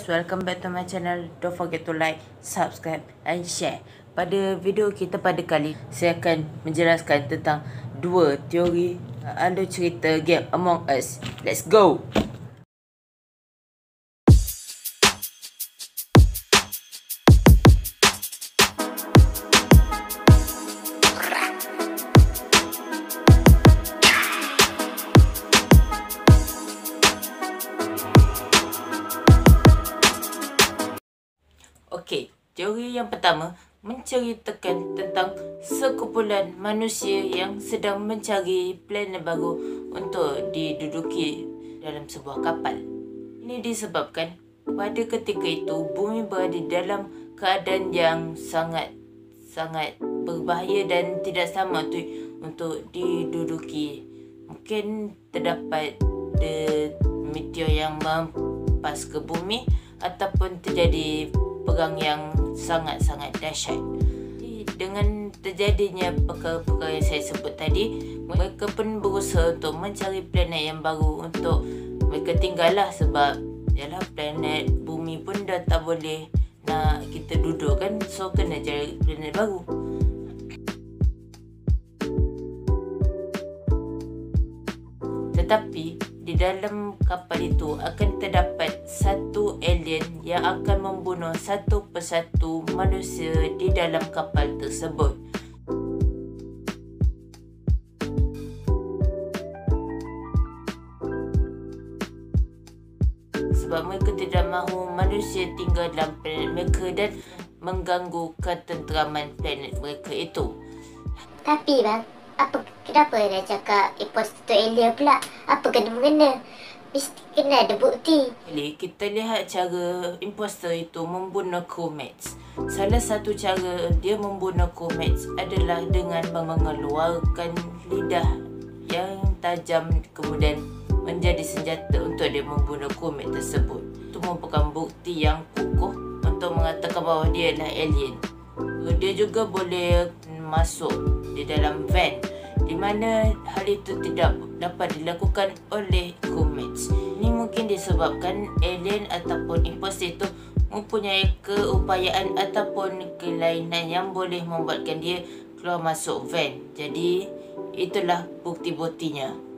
guys, welcome back to my channel. Don't forget to like, subscribe and share. Pada video kita pada kali, saya akan menjelaskan tentang dua teori alur cerita game Among Us. Let's go. Okey, teori yang pertama menceritakan tentang sekumpulan manusia yang sedang mencari planet baru untuk diduduki dalam sebuah kapal. Ini disebabkan pada ketika itu bumi berada dalam keadaan yang sangat berbahaya dan tidak sama untuk diduduki. Mungkin terdapat meteor yang mempas ke bumi ataupun terjadi perang yang sangat-sangat dahsyat. Dengan terjadinya perkara-perkara yang saya sebut tadi, mereka pun berusaha untuk mencari planet yang baru untuk mereka tinggal lah, sebab yalah, planet bumi pun dah tak boleh nak kita duduk kan, so kena cari planet baru. Tetapi di dalam kapal itu akan terdapat satu alien yang akan membunuh satu persatu manusia di dalam kapal tersebut. Sebab mereka tidak mahu manusia tinggal dalam planet mereka dan mengganggu ketenteraman planet mereka itu. Tapi bang, kenapa dia cakap imposter tu alien pula? Apa kena-mengena? Mesti kena ada bukti. Kita lihat cara imposter itu membunuh crewmates. Salah satu cara dia membunuh crewmates adalah dengan mengeluarkan lidah yang tajam kemudian menjadi senjata untuk dia membunuh crewmate tersebut. Itu merupakan bukti yang kukuh untuk mengatakan bahawa dia adalah alien. Dia juga boleh masuk di dalam van, di mana hal itu tidak dapat dilakukan oleh crewmates. Ini mungkin disebabkan alien ataupun imposter itu mempunyai keupayaan ataupun kelainan yang boleh membuatkan dia keluar masuk van. Jadi itulah bukti-buktinya.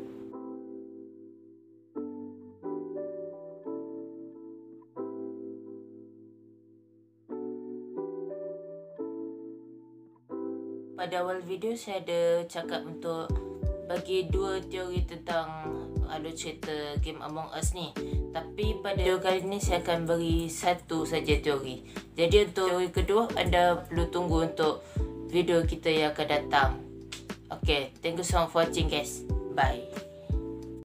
Pada awal video saya ada cakap untuk bagi dua teori tentang alur cerita game Among Us ni. Tapi pada video kali ni saya akan beri satu saja teori. Jadi untuk teori kedua, anda perlu tunggu untuk video kita yang akan datang. Okay, thank you so much for watching guys. Bye.